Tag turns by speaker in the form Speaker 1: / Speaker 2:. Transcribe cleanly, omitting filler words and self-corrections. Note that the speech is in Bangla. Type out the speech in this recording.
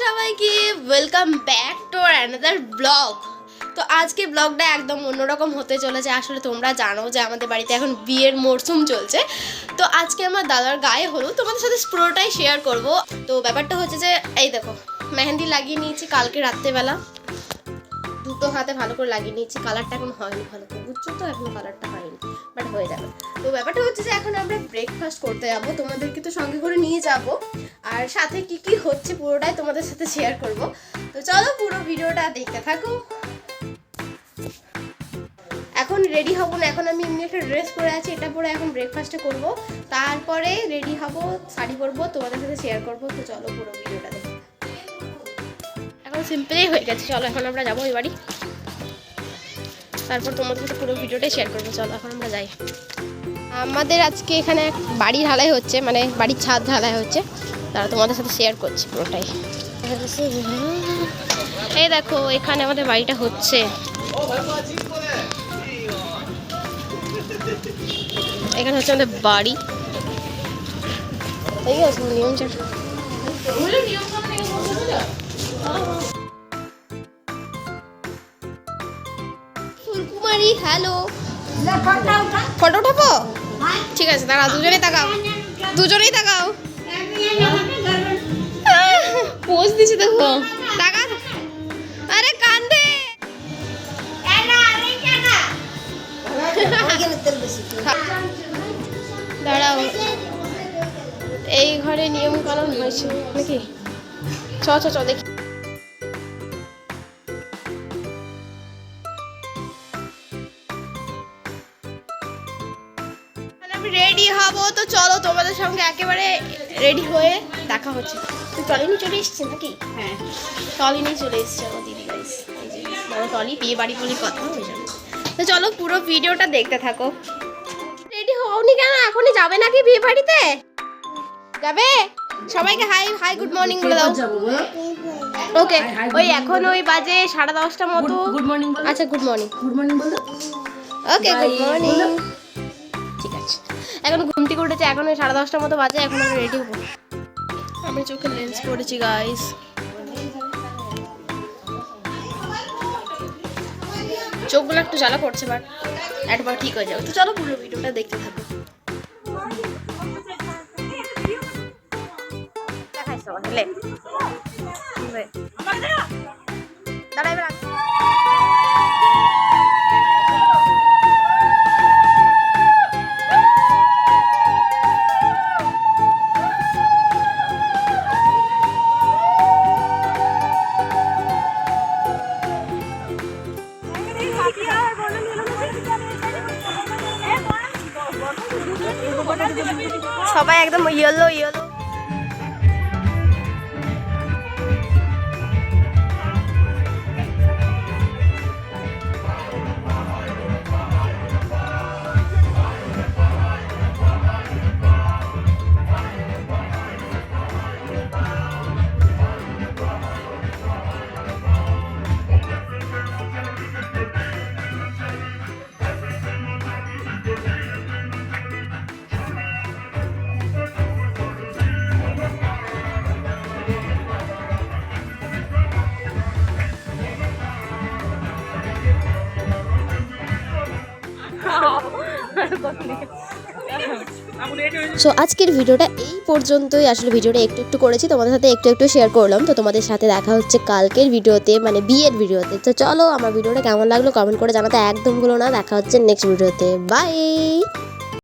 Speaker 1: সবাইকে welcome back to another blog. তো আজকে ব্লগটা একদম অন্যরকম হতে চলেছে। আসলে তোমরা জানো যে আমাদের বাড়িতে এখন বিয়ের মরশুম চলছে। তো আজকে আমার দাদার গায়ে হলুদ, তোমাদের সাথে পুরোটাই শেয়ার করব। তো ব্যাপারটা হচ্ছে যে এই দেখো, মেহেন্দি লাগিয়ে নিয়েছি কালকে রাত্রেবেলা, দুটো হাতে ভালো করে লাগিয়ে নিয়েছি। কালারটা এখন হয়নি ভালো করে, বুঝছো তো, এখন কালারটা হয়নি, বাট হয়ে যাবে। তো ব্যাপারটা হচ্ছে যে এখন আমরা ব্রেকফাস্ট করতে যাবো, তোমাদেরকে তো সঙ্গে করে নিয়ে যাব, আর সাথে কি কি হচ্ছে পুরোটাই তোমাদের সাথে শেয়ার করব। তো চলো পুরো ভিডিওটা দেখতে থাকো। এখন রেডি হব না, এখন আমি এমনি একটা ড্রেস পরে আছি, এটা পরে এখন ব্রেকফাস্টে করব, তারপরে রেডি হব, শাড়ি পরবো, তোমাদের সাথে শেয়ার করব। তো চলো পুরো ভিডিওটা দেখো। এখন সিম্পলই হয়ে গেছে, চলো এখন আমরা যাবো ওই বাড়ি, তারপর তোমাদের সাথে পুরো ভিডিওটাই শেয়ার করবো। চলো এখন আমরা যাই। আমাদের আজকে এখানে বাড়ি ঢালাই হচ্ছে, মানে বাড়ির ছাদ ঢালাই হচ্ছে, তারা তোমাদের সাথে শেয়ার করছি পুরোটাই। এই দেখো এখানে আমাদের বাড়িটা হচ্ছে, এখানে হচ্ছে আমাদের বাড়ি। ঠিক আছে, নিয়ম ফুলকুমারী, হ্যালো, ফটো উঠাবো? ঠিক আছে, দাঁড়াও, দুজনেই তাকাও, দুজনেই তাকাও, পোজ দিছি দেখো, টাকা। আরে কান্দে, দাঁড়াও, এই ঘরে নিয়ম কানুন হয়েছে নাকি? চ চ চ দেখি। আমি রেডি হব, তো চলো তোমাদের সঙ্গে একেবারে রেডি হয়ে দেখা হচ্ছে। তুই টলি চলে এসছে নাকি? হ্যাঁ, টলি নিয়ে চলে এসছে আমার দিদি গাইস। টলি বিয়ে বাড়ি বলে কথা হয়ে যাবে। তো চলো পুরো ভিডিওটা দেখতে থাকো। রেডি হওনি কেন? এখনই যাবে নাকি বিয়ে বাড়িতে? যাবে? সবাইকে হাই হাই গুড মর্নিং বলে দাও। ওকে, ওই এখন ওই বাজে 10:30 মতো।
Speaker 2: Good morning.
Speaker 1: আচ্ছা গুড মর্নিং।
Speaker 2: গুড মর্নিং বলো।
Speaker 1: Okay good morning. ঠিক আছে, এখন ঘুম থেকে উঠেছে, এখন ওই 10:30 মতো বাজে, এখন আমরা রেডি হবো। আমি চোখে লেন্স পরেছি গাইস। চোখগুলো একটু জ্বালা করছে, বাট একবার ঠিক হয়ে যাবে। তো চলো পুরো ভিডিওটা দেখতে থাকো। সবাই একদম ইয়েলো ইয়েলো। সো আজকের ভিডিওটা এই পর্যন্তই। আসলে ভিডিওটা একটু একটু করেছি, তোমাদের সাথে একটু একটু শেয়ার করলাম। তো তোমাদের সাথে দেখা হচ্ছে কালকের ভিডিওতে, মানে বিয়ের ভিডিওতে। তো চলো, আমার ভিডিওটা কেমন লাগলো কমেন্ট করে জানাতে একদম ভুলো না। দেখা হচ্ছে নেক্সট ভিডিওতে। বাই।